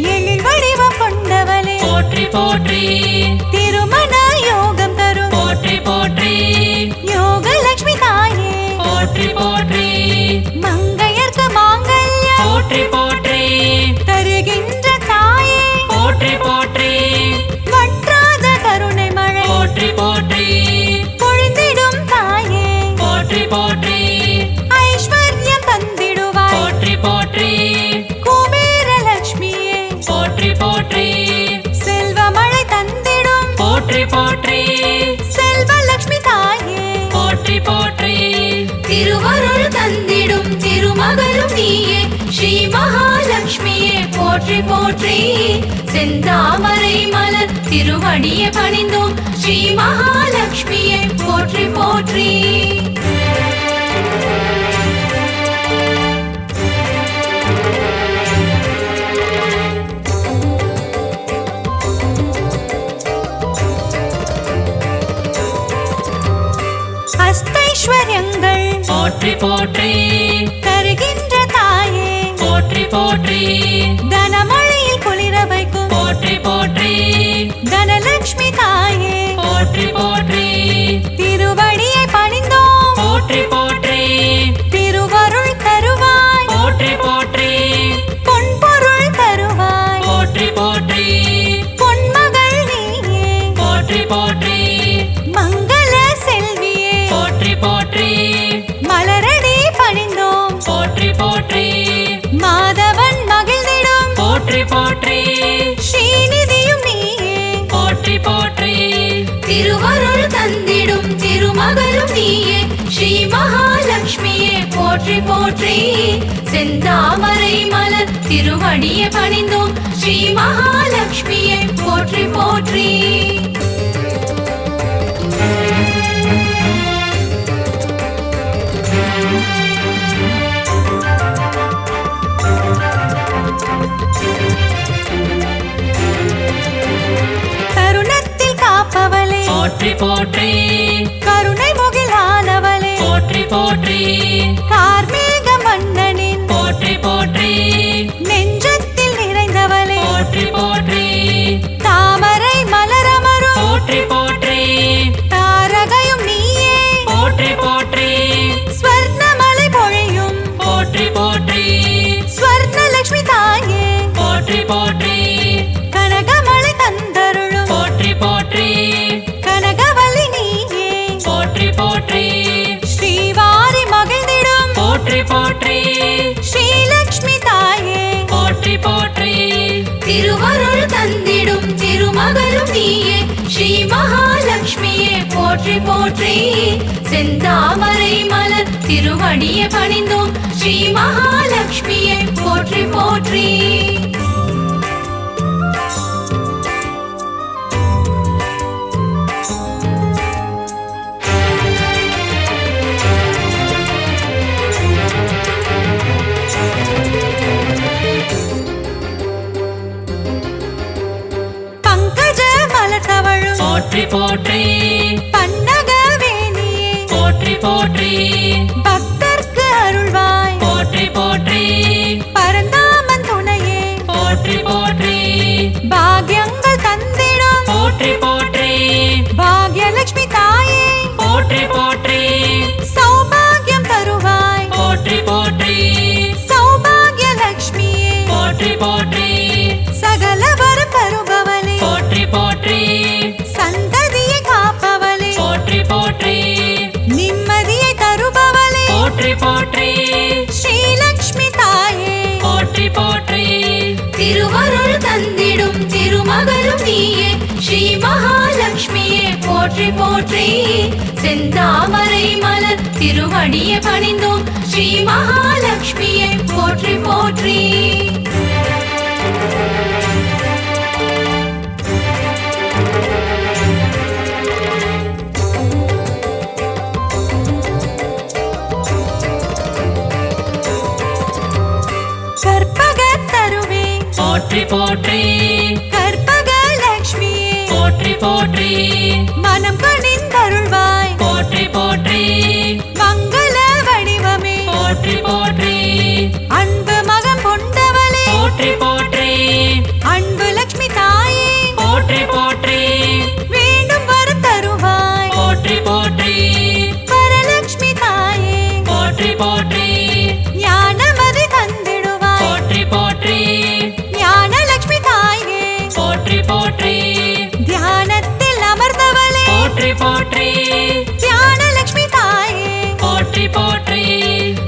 எழில் வடிவம் கொண்டவளே போற்றி போற்றி திருமண யோகம் தரும் போற்றி போற்றி யோகலக்ஷ்மி தாயே போற்றி போற்றி மங்கையர்க்கு மாங்கல்யம் போற்றி போற்றி தருகின்ற தாயே போற்றி போற்றி வற்றாத கருணை மழை போற்றி போற்றி பொழிந்திடும் தாயே போற்றி போற்றி ஐஸ்வர்யம் தந்திடுவாய் போற்றி போற்றி குபேர லக்ஷ்மியே போற்றி போற்றி செல்வமழை தந்திடும் போற்றி போற்றி செல்வலக்ஷ்மி தாயே போற்றி போற்றி திருவருள் தந்திடும் திருமகளும் நீயே ஸ்ரீ மகாலட்சுமியே போற்றி போற்றி செந்தாமரை மலர் திருவடியை பணிந்தோம் ஸ்ரீ மகாலட்சுமியே போற்றி போற்றி அஷ்டைஸ்வர்யங்கள் போற்றி போற்றி தருகின்ற தாயே போற்றி போற்றி தனமழையில் குளிர வைக்கும் போற்றி போற்றி தனலக்ஷ்மி தாயே போற்றி போற்றி போற்றி திருவடியை பணிந்தோம் போற்றி போற்றி திருவருள் தருவாய் போற்றி போற்றி பொன்பொருள் தருவாய் போற்றி போற்றி பொன்மகள் நீயே போற்றி போற்றி மங்கள செல்வியே போற்றி போற்றி மலரடி பணிந்தோம் போற்றி போற்றி மாதவன் மகிழ்ந்திடும் போற்றி போற்றி ஸ்ரீநிதியும் நீயே போற்றி போற்றி திருவருள் தந்திடும் திருமகளும் நீயே ஸ்ரீ மகாலட்சுமியே போற்றி போற்றி செந்தாமரை மலர் திருவடியை பணிந்தோம் ஸ்ரீ மகாலட்சுமியே போற்றி போற்றி கருணத்தில் காப்பவளே போற்றி போற்றி கருணை முகிலானவளே போற்றி போற்றி கார்மேக மன்னனின் போற்றி போற்றி நெஞ்சத்தில் நிறைந்தவளே போற்றி போற்றி தாமரை மலரமரும் போற்றி போற்றி தாரகையும் நீயே போற்றி போற்றி ஸ்வர்ணமலை பொழியும் போற்றி போற்றி ஸ்வர்ணலட்சுமி தாயே போற்றி போற்றி கனகமலை தந்தருளும் போற்றி போற்றி கனகவல்லி நீயே போற்றி போற்றி ஸ்ரீவாரி மகிழ்ந்திடும் போற்றி போற்றி ஸ்ரீலக்ஷ்மி தாயே போற்றி போற்றி திருவருள் தந்திடும் திருமகளும் நீயே ஸ்ரீ மகாலட்சுமியே போற்றி போற்றி செந்தாமரை மலர் திருவடியை பணிந்தோம் ஸ்ரீ மகாலட்சுமியே போற்றி போற்றி பங்கஜ மலர்த்தவழும் போற்றி போற்றி பன்னகவேணியே போற்றி போற்றி பக்தர்க்கு அருள்வாய் போற்றி போற்றி பரந்தாமன் துணையே போற்றி போற்றி பாக்யங்கள் தந்திடும் போற்றி போற்றி பாக்யலட்சுமி தாயே போற்றி போற்றி சௌபாகியம் தருவாய் போற்றி போற்றி சௌபாகியலட்சுமியே போற்றி போற்றி சகல வரம் தருபவளே போற்றி போற்றி சந்ததியை காப்பவளே போற்றி போற்றி நிம்மதியை தருபவளே போற்றி போற்றி ஸ்ரீலக்ஷ்மி தாயே போற்றி போற்றி திருவருள் தந்திடும் திருமகளும் நீயே ஸ்ரீ மகாலட்சுமியே போற்றி போற்றி செந்தாமரை மலர் திருவடியை பணிந்தோம் ஸ்ரீ மகாலட்சுமியே போற்றி போற்றி கற்பக தருவே போற்றி போற்றி கற்பக லட்சுமியே போற்றி போற்றி மனம் கணிந்தருள்வாய் போற்றி போற்றி மங்கள வடிவமே போற்றி போற்றி அன்பு மகம் கொண்டவளே போற்றி போற்றி அன்பு லட்சுமி தாயே போற்றி போற்றி வேண்டும் வரம் தருவாய் போற்றி போற்றி வரலட்சுமி தாயே போற்றி போற்றி ஞானமதி தந்திடுவாய் போற்றி போற்றி ஞானலட்சுமி தாயே போற்றி போற்றி தியானத்தில் அமர்ந்தவளே போற்றி போற்றி ஞானலட்சுமி தாயே போற்றி போற்றி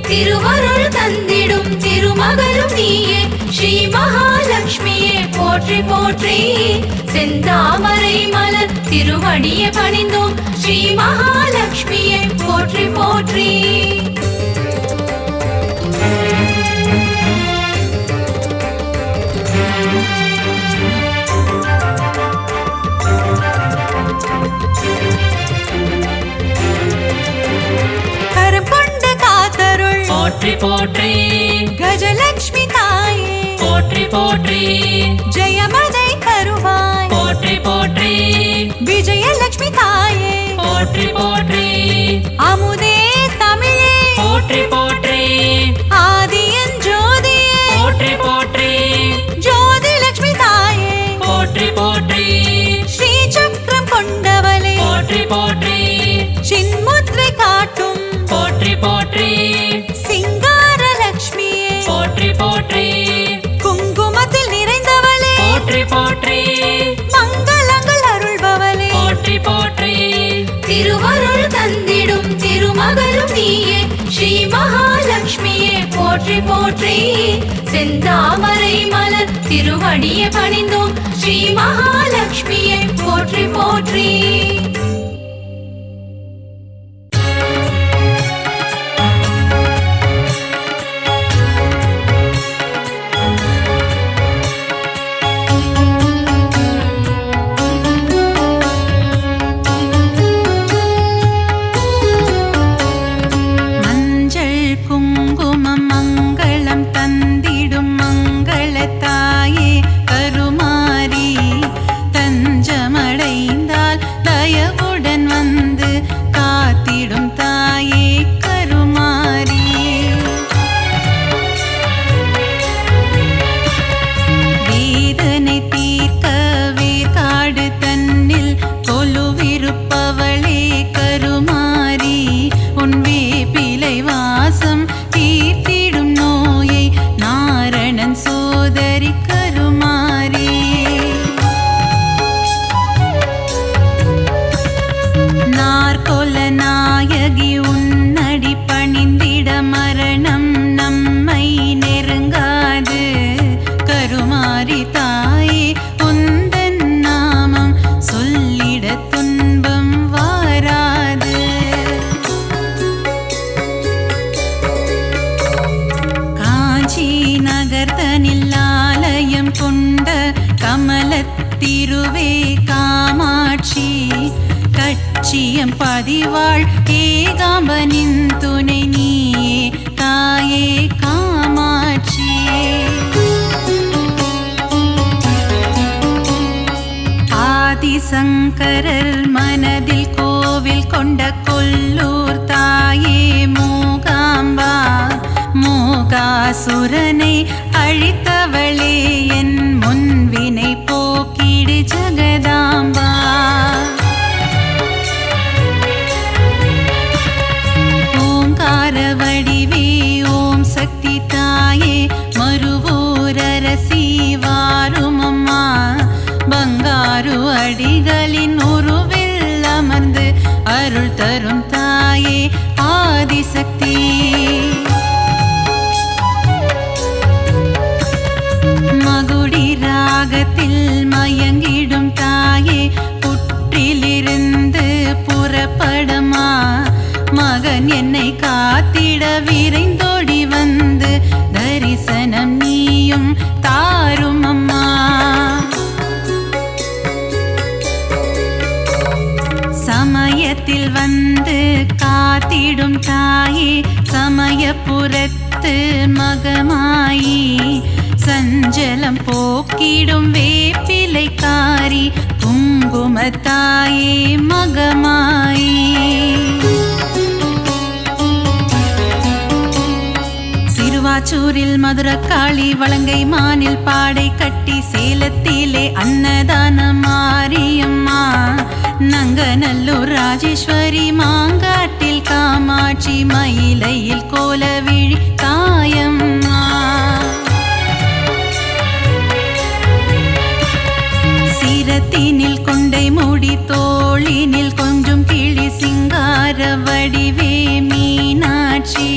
திருவருள் தந்திடும் திருமகளும் நீயே ஸ்ரீ மகாலட்சுமியே போற்றி போற்றி செந்தாமரை மலர் திருவடியை பணிந்தோம் ஸ்ரீ மகாலட்சுமியே போற்றி போற்றி கரம் கொண்டு காத்தருள் போற்றி போற்றி கஜலட்சுமி தாயே போற்றி போற்றி ஜெயமதை தருவாய் போற்றி போற்றி விஜயலட்சுமி தாயே போற்றி போற்றி அமுதே தமிழே போற்றி போற்றி ஆதியன் ஜோதியே போற்றி போற்றி ஜோதி லட்சுமி தாயே போற்றி போற்றி ஸ்ரீ சக்கரம் கொண்டவளே போற்றி மங்களங்கள் அருள்பவளே போற்றி போற்றி திருவருள் தந்திடும் திருமகளும் நீயே ஸ்ரீ மகாலட்சுமியே போற்றி போற்றி செந்தாமரை மலர் திருவடியை பணிந்தோம் ஸ்ரீ மகாலட்சுமியே போற்றி போற்றி லட்சியம் பதிவாள் ஏகாம்பனின் துணை நீயே தாயே காமாட்சி. ஆதிசங்கரர் மனதில் கோவில் கொண்ட கொல்லூர் தாயே மூகாம்பா. மூகாசுரனை அழித்தவளே என் முன்வினை போக்கிடு ஜகதாம்பா. ஓங்கார வடிவே ஓம் சக்தி தாயே மறுவூரரசி வாருமம்மா. பங்காரு அடிகளின் உருவில் அமர்ந்து அருள் தரும் தாயே ஆதிசக்தி. மகுடி ராகத்தில் மயங்கிடும் தாயே புற்றிலிருந்து புறப்படமா. மகன் என்னை காத்திட விரைந்தோடி வந்து தரிசனம் நீயும் தாரும் அம்மா. சமயத்தில் வந்து காத்திடும் தாயே சமயபுரத்து மகமாயி. சஞ்சலம் போக்கிடும் வேப்பிலைக்காரி குங்குமத்தாயே மகமாயி. சிறுவாச்சூரில் மதுரக்காளி வலங்கை மானில் பாடை கட்டி சேலத்திலே அன்னதான மாரியம்மா. நங்கநல்லூர் ராஜேஸ்வரி மாங்காட்டில் காமாட்சி மயிலையில் கோலவிழி தாயம்மா. சிரத்தினில் கொண்டை மூடி தோளினில் கொஞ்சம் கிளி சிங்கார வடிவே மீனாட்சி.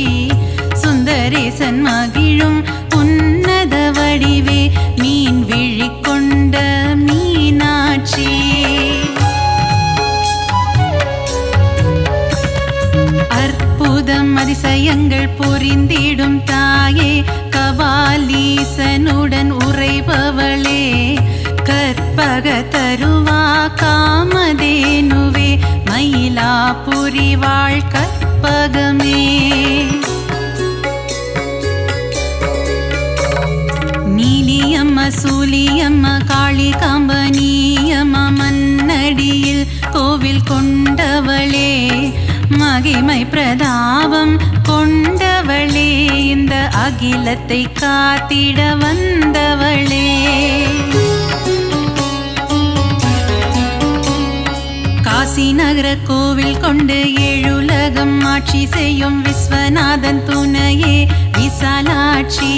சுந்தரேசன் மகிழும் உன்னத வடிவே மீன் விழி கொண்ட மீனாட்சி. அற்புதம் அதிசயங்கள் புரிந்திடும் தாயே கபாலீசனுடன் உறைபவளே. கற்பக தருவா காமதேனுவே மயிலாபுரி வாழ் கற்பகமே. நீலியம்ம சூலியம்ம காளிகாம்பனியம்ம மன்னடியில் கோவில் கொண்டவளே. மகிமை பிரதாபம் கொண்டவளே இந்த அகிலத்தை காத்திட வந்தவளே. காசி நகர கோவில் கொண்டு ஏழுலகம் ஆட்சி செய்யும் விஸ்வநாதன் துணையே விசாலாட்சி.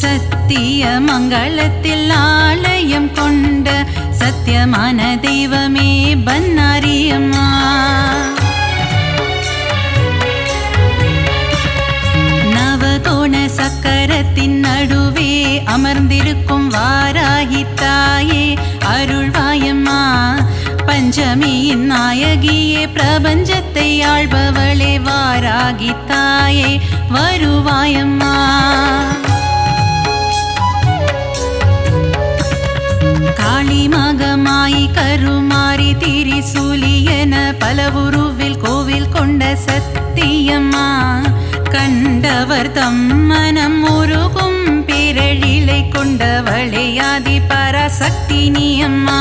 சத்திய மங்களத்தில் ஆலயம் கொண்ட சத்தியமான தெய்வமே பன்னாரியம்மா. நவகோண சக்கரத்தின் நடுவே அமர்ந்திருக்கும் வாராகி தாயே அருள்வாயம்மா. பஞ்சமியின் நாயகியே பிரபஞ்சத்தை ஆள்பவளே வாராகி தாயே வருவாயம்மா. காளி மகமாயி கருமாரி திரிசூலி என பல உருவில் கோவில் கொண்ட சத்தியம்மா. கண்டவர் தம் மனம் உருகும் பேரழிலை கொண்டவளே ஆதி பராசக்தி நீ அம்மா.